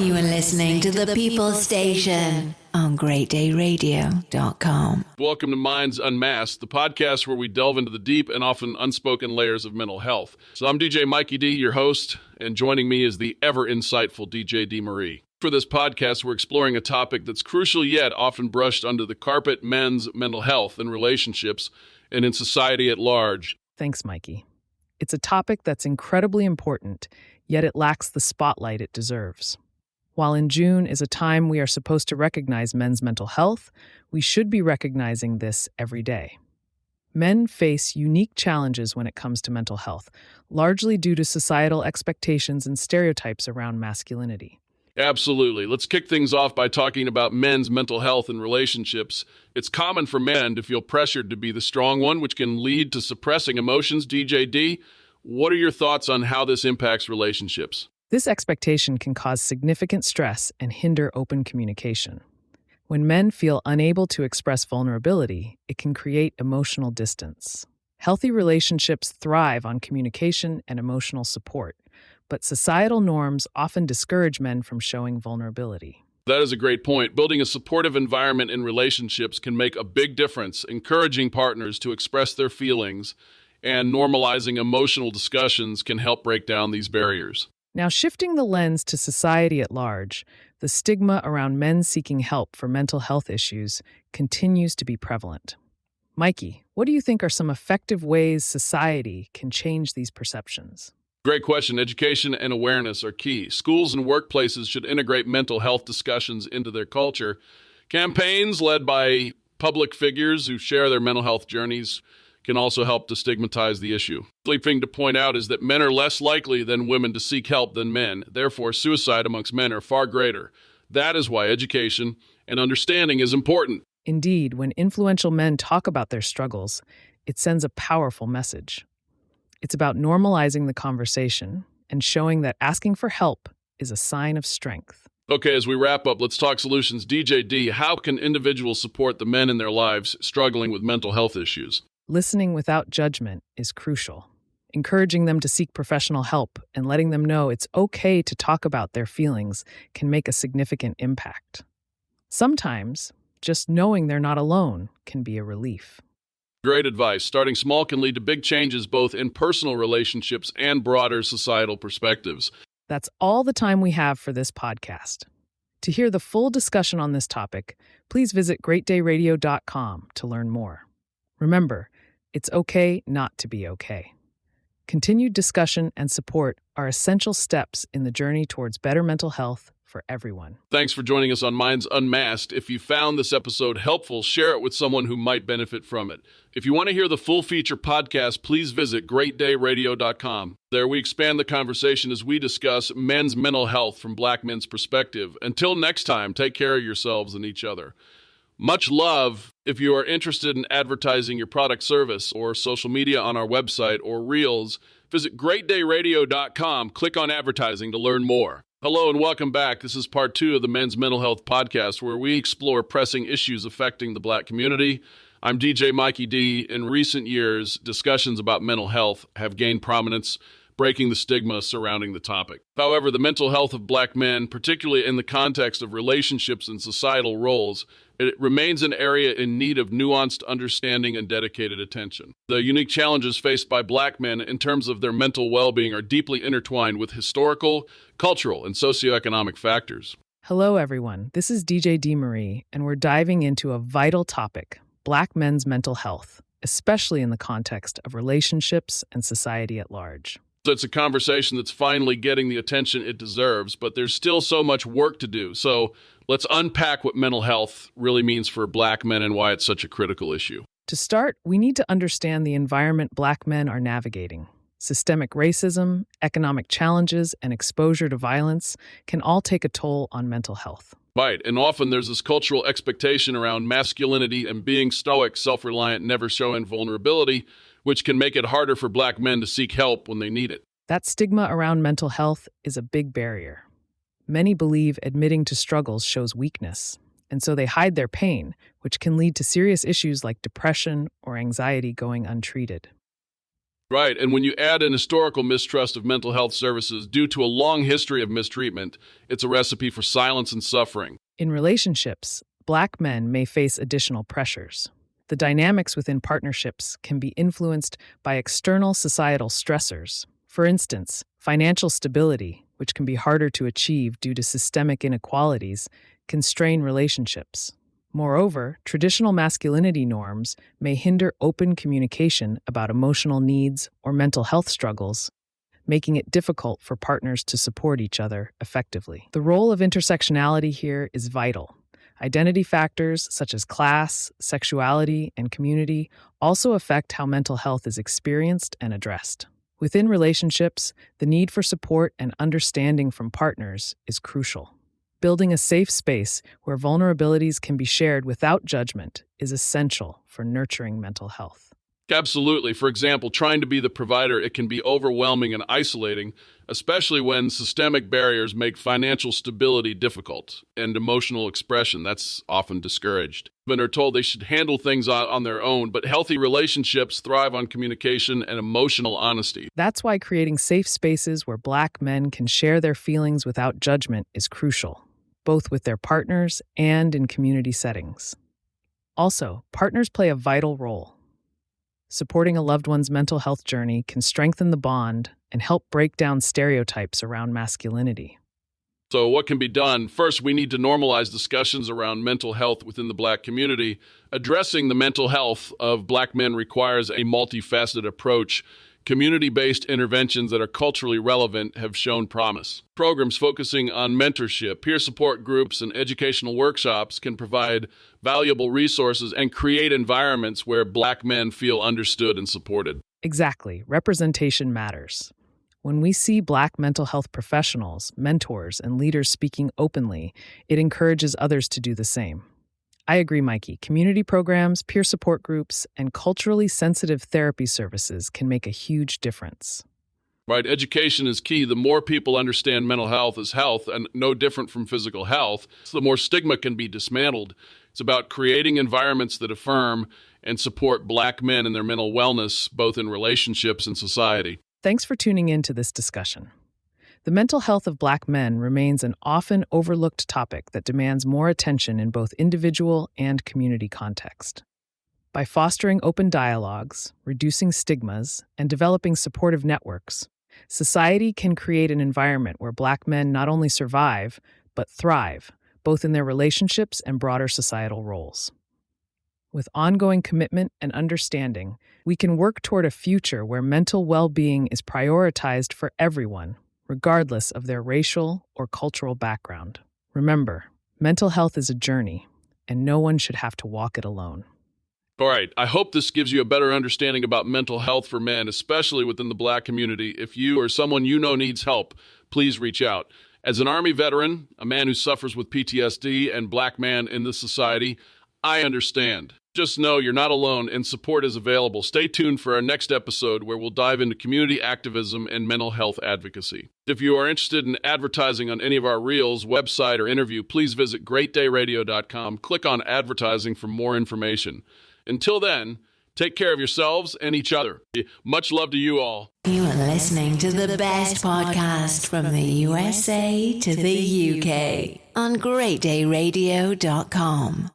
You are listening to the People Station on greatdayradio.com. Welcome to Minds Unmasked, the podcast where we delve into the deep and often unspoken layers of mental health. So I'm DJ Mikey D, your host, and joining me is the ever-insightful DJ D. Marie. For this podcast, we're exploring a topic that's crucial yet often brushed under the carpet: men's mental health and relationships, and in society at large. Thanks, Mikey. It's a topic that's incredibly important, yet it lacks the spotlight it deserves. While in June is a time we are supposed to recognize men's mental health, we should be recognizing this every day. Men face unique challenges when it comes to mental health, largely due to societal expectations and stereotypes around masculinity. Absolutely. Let's kick things off by talking about men's mental health and relationships. It's common for men to feel pressured to be the strong one, which can lead to suppressing emotions. DJ D, what are your thoughts on how this impacts relationships? This expectation can cause significant stress and hinder open communication. When men feel unable to express vulnerability, it can create emotional distance. Healthy relationships thrive on communication and emotional support, but societal norms often discourage men from showing vulnerability. That is a great point. Building a supportive environment in relationships can make a big difference, encouraging partners to express their feelings, and normalizing emotional discussions can help break down these barriers. Now, shifting the lens to society at large, the stigma around men seeking help for mental health issues continues to be prevalent. Mikey, what do you think are some effective ways society can change these perceptions? Great question. Education and awareness are key. Schools and workplaces should integrate mental health discussions into their culture. Campaigns led by public figures who share their mental health journeys can also help to stigmatize the issue. The thing to point out is that men are less likely than women to seek help than men. Therefore, suicide amongst men are far greater. That is why education and understanding is important. Indeed, when influential men talk about their struggles, it sends a powerful message. It's about normalizing the conversation and showing that asking for help is a sign of strength. Okay, as we wrap up, let's talk solutions. DJ D, how can individuals support the men in their lives struggling with mental health issues? Listening without judgment is crucial. Encouraging them to seek professional help and letting them know it's okay to talk about their feelings can make a significant impact. Sometimes, just knowing they're not alone can be a relief. Great advice. Starting small can lead to big changes both in personal relationships and broader societal perspectives. That's all the time we have for this podcast. To hear the full discussion on this topic, please visit greatdayradio.com to learn more. Remember, it's okay not to be okay. Continued discussion and support are essential steps in the journey towards better mental health for everyone. Thanks for joining us on Minds Unmasked. If you found this episode helpful, share it with someone who might benefit from it. If you want to hear the full feature podcast, please visit greatdayradio.com. There we expand the conversation as we discuss men's mental health from Black men's perspective. Until next time, take care of yourselves and each other. Much love. If you are interested in advertising your product, service, or social media on our website or Reels, visit greatdayradio.com. Click on advertising to learn more. Hello and welcome back. This is part 2 of the Men's Mental Health Podcast, where we explore pressing issues affecting the Black community. I'm DJ Mikey D. In recent years, discussions about mental health have gained prominence, breaking the stigma surrounding the topic. However, the mental health of Black men, particularly in the context of relationships and societal roles, it remains an area in need of nuanced understanding and dedicated attention. The unique challenges faced by Black men in terms of their mental well-being are deeply intertwined with historical, cultural, and socioeconomic factors. Hello, everyone. This is DJ D. Marie, and we're diving into a vital topic: Black men's mental health, especially in the context of relationships and society at large. So it's a conversation that's finally getting the attention it deserves, but there's still so much work to do. So let's unpack what mental health really means for Black men and why it's such a critical issue. To start, we need to understand the environment Black men are navigating. Systemic racism, economic challenges, and exposure to violence can all take a toll on mental health. Right, and often there's this cultural expectation around masculinity and being stoic, self-reliant, never showing vulnerability, which can make it harder for Black men to seek help when they need it. That stigma around mental health is a big barrier. Many believe admitting to struggles shows weakness, and so they hide their pain, which can lead to serious issues like depression or anxiety going untreated. Right, and when you add an historical mistrust of mental health services due to a long history of mistreatment, it's a recipe for silence and suffering. In relationships, Black men may face additional pressures. The dynamics within partnerships can be influenced by external societal stressors. For instance, financial stability, which can be harder to achieve due to systemic inequalities, can strain relationships. Moreover, traditional masculinity norms may hinder open communication about emotional needs or mental health struggles, making it difficult for partners to support each other effectively. The role of intersectionality here is vital. Identity factors such as class, sexuality, and community also affect how mental health is experienced and addressed. Within relationships, the need for support and understanding from partners is crucial. Building a safe space where vulnerabilities can be shared without judgment is essential for nurturing mental health. Absolutely. For example, trying to be the provider, it can be overwhelming and isolating, especially when systemic barriers make financial stability difficult and emotional expression. That's often discouraged. Men are told they should handle things on their own, but healthy relationships thrive on communication and emotional honesty. That's why creating safe spaces where Black men can share their feelings without judgment is crucial, both with their partners and in community settings. Also, partners play a vital role. Supporting a loved one's mental health journey can strengthen the bond and help break down stereotypes around masculinity. So what can be done? First, we need to normalize discussions around mental health within the Black community. Addressing the mental health of Black men requires a multifaceted approach. Community-based interventions that are culturally relevant have shown promise. Programs focusing on mentorship, peer support groups, and educational workshops can provide valuable resources and create environments where Black men feel understood and supported. Exactly. Representation matters. When we see Black mental health professionals, mentors, and leaders speaking openly, it encourages others to do the same. I agree, Mikey. Community programs, peer support groups, and culturally sensitive therapy services can make a huge difference. Right, education is key. The more people understand mental health as health and no different from physical health, the more stigma can be dismantled. It's about creating environments that affirm and support Black men in their mental wellness, both in relationships and society. Thanks for tuning in to this discussion. The mental health of Black men remains an often overlooked topic that demands more attention in both individual and community context. By fostering open dialogues, reducing stigmas, and developing supportive networks, society can create an environment where Black men not only survive, but thrive, both in their relationships and broader societal roles. With ongoing commitment and understanding, we can work toward a future where mental well-being is prioritized for everyone, regardless of their racial or cultural background. Remember, mental health is a journey, and no one should have to walk it alone. All right, I hope this gives you a better understanding about mental health for men, especially within the Black community. If you or someone you know needs help, please reach out. As an Army veteran, a man who suffers with PTSD, and Black man in this society, I understand. Just know you're not alone and support is available. Stay tuned for our next episode where we'll dive into community activism and mental health advocacy. If you are interested in advertising on any of our reels, website, or interview, please visit greatdayradio.com. Click on advertising for more information. Until then, take care of yourselves and each other. Much love to you all. You are listening to the best podcast from the USA to the UK on greatdayradio.com.